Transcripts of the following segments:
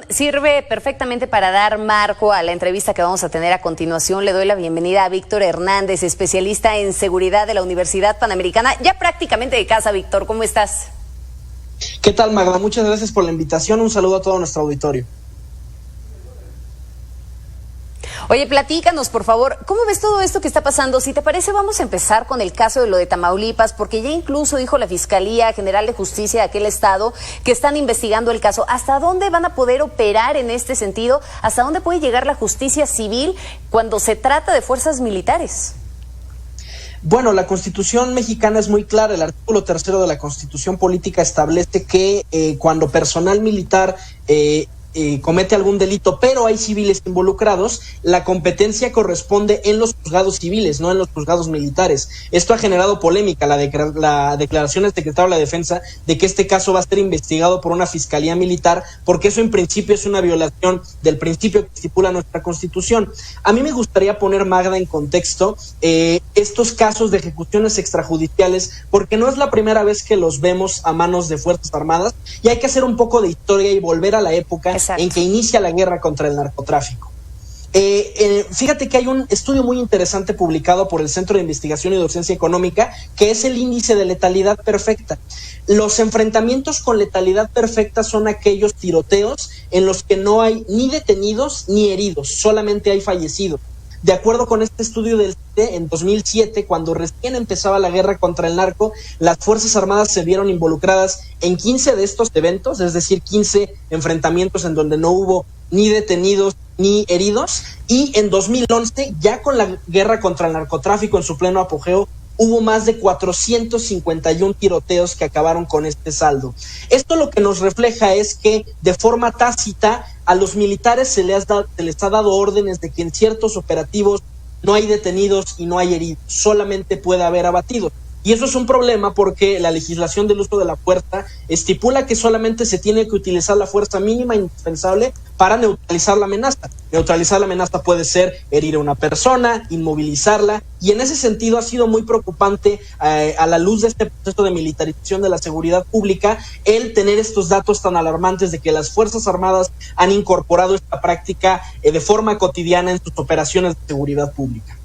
Sirve perfectamente para dar marco a la entrevista que vamos a tener a continuación. Le doy la bienvenida a Víctor Hernández, especialista en seguridad de la Universidad Panamericana. Ya prácticamente de casa, Víctor, ¿cómo estás? ¿Qué tal, Magda? Muchas gracias por la invitación. Un saludo a todo nuestro auditorio. Oye, platícanos, por favor, ¿cómo ves todo esto que está pasando? Si te parece, vamos a empezar con el caso de lo de Tamaulipas, porque ya incluso dijo la Fiscalía General de Justicia de aquel estado que están investigando el caso. ¿Hasta dónde van a poder operar en este sentido? ¿Hasta dónde puede llegar la justicia civil cuando se trata de fuerzas militares? Bueno, la Constitución mexicana es muy clara. El artículo 3 de la Constitución Política establece que cuando personal militar comete algún delito, pero hay civiles involucrados, la competencia corresponde en los juzgados civiles, no en los juzgados militares. Esto ha generado polémica, la declaración del secretario de la Defensa de que este caso va a ser investigado por una fiscalía militar, porque eso en principio es una violación del principio que estipula nuestra Constitución. A mí me gustaría poner, Magda, en contexto estos casos de ejecuciones extrajudiciales, porque no es la primera vez que los vemos a manos de Fuerzas Armadas, y hay que hacer un poco de historia y volver a la época en que inicia la guerra contra el narcotráfico. Fíjate que hay un estudio muy interesante publicado por el Centro de Investigación y Docencia Económica, que es el índice de letalidad perfecta. Los enfrentamientos con letalidad perfecta son aquellos tiroteos en los que no hay ni detenidos ni heridos, solamente hay fallecidos. De acuerdo con este estudio del CIDE, en 2007, cuando recién empezaba la guerra contra el narco, las Fuerzas Armadas se vieron involucradas en 15 de estos eventos, es decir, 15 enfrentamientos en donde no hubo ni detenidos ni heridos, y en 2011, ya con la guerra contra el narcotráfico en su pleno apogeo, hubo más de 451 tiroteos que acabaron con este saldo. Esto lo que nos refleja es que de forma tácita a los militares se les ha dado órdenes de que en ciertos operativos no hay detenidos y no hay heridos, solamente puede haber abatidos. Y eso es un problema porque la legislación del uso de la fuerza estipula que solamente se tiene que utilizar la fuerza mínima indispensable para neutralizar la amenaza. Neutralizar la amenaza puede ser herir a una persona, inmovilizarla, y en ese sentido ha sido muy preocupante a la luz de este proceso de militarización de la seguridad pública el tener estos datos tan alarmantes de que las Fuerzas Armadas han incorporado esta práctica de forma cotidiana en sus operaciones de seguridad pública.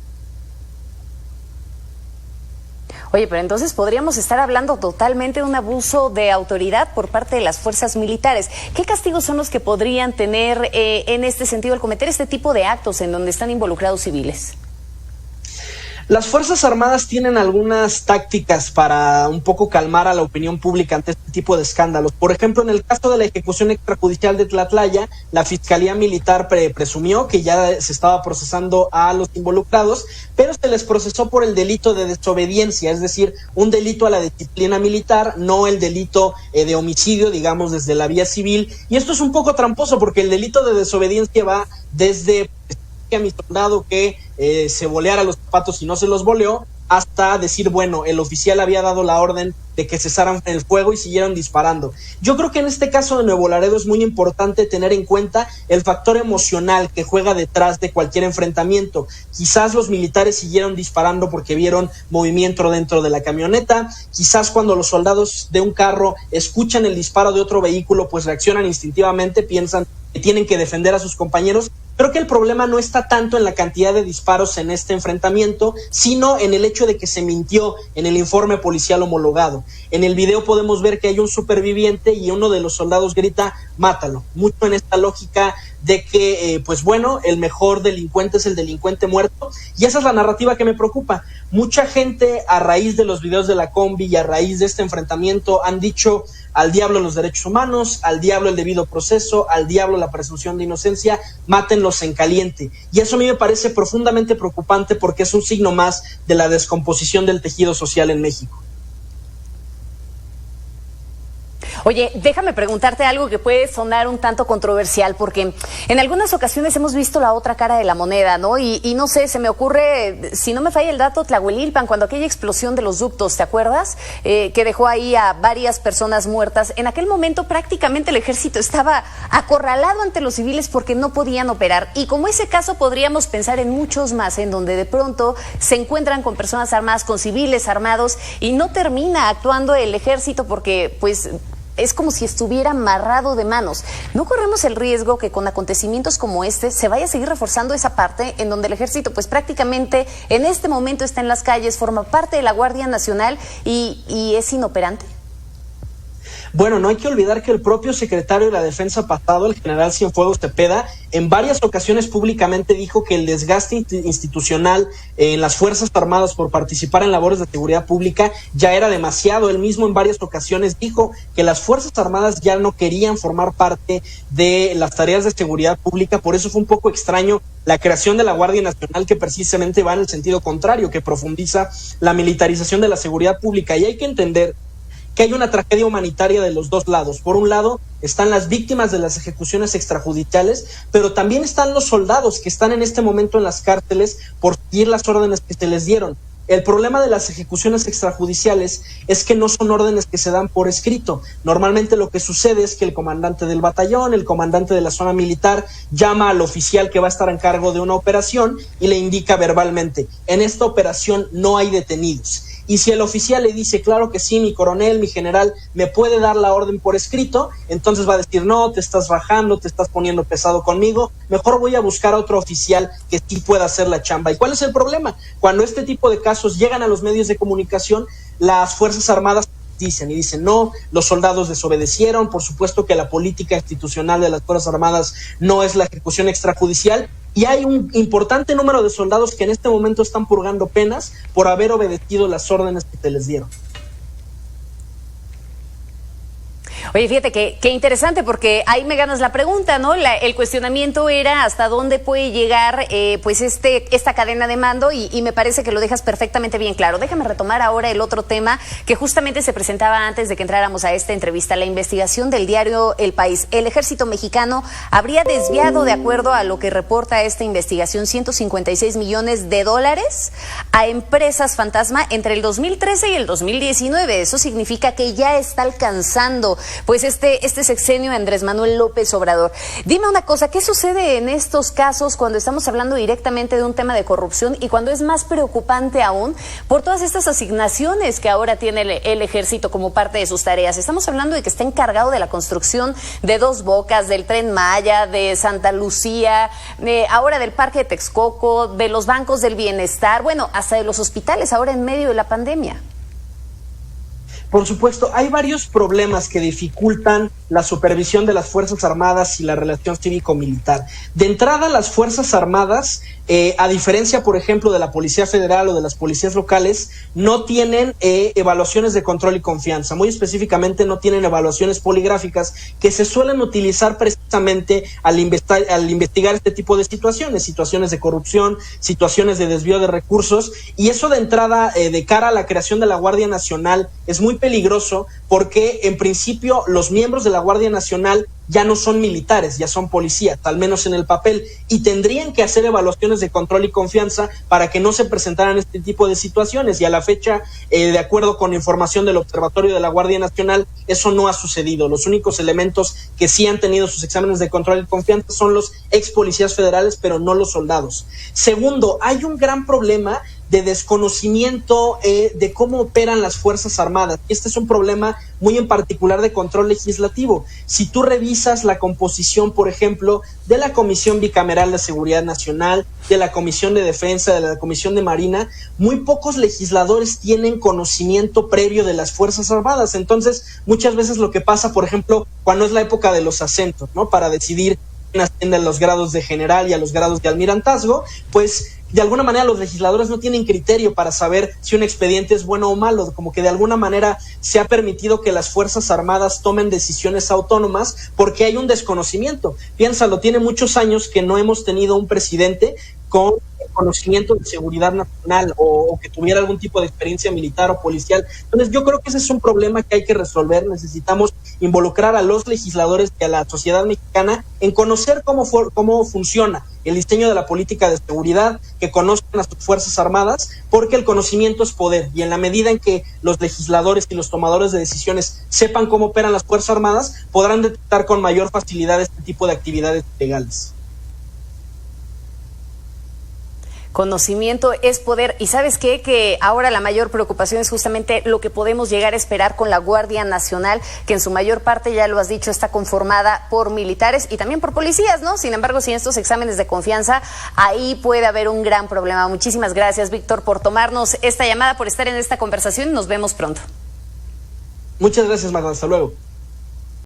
Oye, pero entonces podríamos estar hablando totalmente de un abuso de autoridad por parte de las fuerzas militares. ¿Qué castigos son los que podrían tener en este sentido al cometer este tipo de actos en donde están involucrados civiles? Las Fuerzas Armadas tienen algunas tácticas para un poco calmar a la opinión pública ante este tipo de escándalos. Por ejemplo, en el caso de la ejecución extrajudicial de Tlatlaya, la Fiscalía Militar presumió que ya se estaba procesando a los involucrados, pero se les procesó por el delito de desobediencia, es decir, un delito a la disciplina militar, no el delito de homicidio, digamos, desde la vía civil. Y esto es un poco tramposo porque el delito de desobediencia va desde a mi soldado que se boleara los zapatos y no se los boleó, hasta decir, bueno, el oficial había dado la orden de que cesaran el fuego y siguieron disparando. Yo creo que en este caso de Nuevo Laredo es muy importante tener en cuenta el factor emocional que juega detrás de cualquier enfrentamiento. Quizás los militares siguieron disparando porque vieron movimiento dentro de la camioneta, quizás cuando los soldados de un carro escuchan el disparo de otro vehículo, pues reaccionan instintivamente, piensan que tienen que defender a sus compañeros. Creo que el problema no está tanto en la cantidad de disparos en este enfrentamiento, sino en el hecho de que se mintió en el informe policial homologado. En el video podemos ver que hay un superviviente y uno de los soldados grita, mátalo. Mucho en esta lógica de que, pues bueno, el mejor delincuente es el delincuente muerto, y esa es la narrativa que me preocupa. Mucha gente, a raíz de los videos de la combi y a raíz de este enfrentamiento, han dicho al diablo los derechos humanos, al diablo el debido proceso, al diablo la presunción de inocencia, mátenlos en caliente. Y eso a mí me parece profundamente preocupante porque es un signo más de la descomposición del tejido social en México. Oye, déjame preguntarte algo que puede sonar un tanto controversial, porque en algunas ocasiones hemos visto la otra cara de la moneda, ¿no? Y no sé, se me ocurre, si no me falla el dato, Tlahuelilpan, cuando aquella explosión de los ductos, ¿te acuerdas? Que dejó ahí a varias personas muertas. En aquel momento prácticamente el ejército estaba acorralado ante los civiles porque no podían operar. Y como ese caso podríamos pensar en muchos más, en donde de pronto se encuentran con personas armadas, con civiles armados, y no termina actuando el ejército porque, pues, es como si estuviera amarrado de manos. ¿No corremos el riesgo que con acontecimientos como este se vaya a seguir reforzando esa parte en donde el ejército pues prácticamente en este momento está en las calles, forma parte de la Guardia Nacional y es inoperante? Bueno, no hay que olvidar que el propio secretario de la Defensa pasado, el general Cienfuegos Cepeda, en varias ocasiones públicamente dijo que el desgaste institucional en las Fuerzas Armadas por participar en labores de seguridad pública ya era demasiado. Él mismo en varias ocasiones dijo que las Fuerzas Armadas ya no querían formar parte de las tareas de seguridad pública. Por eso fue un poco extraño la creación de la Guardia Nacional, que precisamente va en el sentido contrario, que profundiza la militarización de la seguridad pública. Y hay que entender que hay una tragedia humanitaria de los dos lados. Por un lado están las víctimas de las ejecuciones extrajudiciales, pero también están los soldados que están en este momento en las cárceles por seguir las órdenes que se les dieron. El problema de las ejecuciones extrajudiciales es que no son órdenes que se dan por escrito. Normalmente lo que sucede es que el comandante del batallón, el comandante de la zona militar, llama al oficial que va a estar en cargo de una operación y le indica verbalmente: en esta operación no hay detenidos. Y si el oficial le dice, claro que sí, mi coronel, mi general, me puede dar la orden por escrito, entonces va a decir, no, te estás rajando, te estás poniendo pesado conmigo, mejor voy a buscar a otro oficial que sí pueda hacer la chamba. ¿Y cuál es el problema? Cuando este tipo de casos llegan a los medios de comunicación, las Fuerzas Armadas dicen no, los soldados desobedecieron, por supuesto que la política institucional de las Fuerzas Armadas no es la ejecución extrajudicial, y hay un importante número de soldados que en este momento están purgando penas por haber obedecido las órdenes que se les dieron. Oye, fíjate que interesante, porque ahí me ganas la pregunta, ¿no? El cuestionamiento era hasta dónde puede llegar pues esta cadena de mando y me parece que lo dejas perfectamente bien claro. Déjame retomar ahora el otro tema que justamente se presentaba antes de que entráramos a esta entrevista, la investigación del diario El País. El ejército mexicano habría desviado, de acuerdo a lo que reporta esta investigación, $156 millones a empresas fantasma entre el 2013 y el 2019. Eso significa que ya está alcanzando pues este sexenio de Andrés Manuel López Obrador. Dime una cosa, ¿qué sucede en estos casos cuando estamos hablando directamente de un tema de corrupción y cuando es más preocupante aún por todas estas asignaciones que ahora tiene el ejército como parte de sus tareas? Estamos hablando de que está encargado de la construcción de Dos Bocas, del Tren Maya, de Santa Lucía, ahora del Parque de Texcoco, de los bancos del bienestar, bueno, hasta de los hospitales ahora en medio de la pandemia. Por supuesto, hay varios problemas que dificultan la supervisión de las Fuerzas Armadas y la relación cívico-militar. De entrada, las Fuerzas Armadas, a diferencia, por ejemplo, de la Policía Federal o de las policías locales, no tienen evaluaciones de control y confianza. Muy específicamente, no tienen evaluaciones poligráficas que se suelen utilizar precisamente al investigar este tipo de situaciones de corrupción, situaciones de desvío de recursos, y eso de entrada, de cara a la creación de la Guardia Nacional, es muy peligroso porque en principio los miembros de la Guardia Nacional ya no son militares, ya son policías, al menos en el papel, y tendrían que hacer evaluaciones de control y confianza para que no se presentaran este tipo de situaciones, y a la fecha, de acuerdo con información del Observatorio de la Guardia Nacional, eso no ha sucedido. Los únicos elementos que sí han tenido sus exámenes de control y confianza son los ex policías federales, pero no los soldados. Segundo, hay un gran problema de desconocimiento de cómo operan las Fuerzas Armadas. Este es un problema muy en particular de control legislativo. Si tú revisas la composición, por ejemplo, de la Comisión Bicameral de Seguridad Nacional, de la Comisión de Defensa, de la Comisión de Marina, muy pocos legisladores tienen conocimiento previo de las Fuerzas Armadas. Entonces, muchas veces lo que pasa, por ejemplo, cuando es la época de los ascensos, ¿no? Para decidir quién asciende a los grados de general y a los grados de almirantazgo, pues de alguna manera los legisladores no tienen criterio para saber si un expediente es bueno o malo, como que de alguna manera se ha permitido que las Fuerzas Armadas tomen decisiones autónomas porque hay un desconocimiento. Piénsalo, tiene muchos años que no hemos tenido un presidente con conocimiento de seguridad nacional o que tuviera algún tipo de experiencia militar o policial. Entonces yo creo que ese es un problema que hay que resolver. Necesitamos involucrar a los legisladores y a la sociedad mexicana en conocer cómo funciona el diseño de la política de seguridad, que conozcan a sus Fuerzas Armadas, porque el conocimiento es poder, y en la medida en que los legisladores y los tomadores de decisiones sepan cómo operan las Fuerzas Armadas, podrán detectar con mayor facilidad este tipo de actividades ilegales. conocimiento es poder. Y ¿sabes qué? Que ahora la mayor preocupación es justamente lo que podemos llegar a esperar con la Guardia Nacional, que en su mayor parte, ya lo has dicho, está conformada por militares y también por policías, ¿no? Sin embargo, sin estos exámenes de confianza, ahí puede haber un gran problema. Muchísimas gracias, Víctor, por tomarnos esta llamada, por estar en esta conversación. Nos vemos pronto. Muchas gracias, Magda. Hasta luego.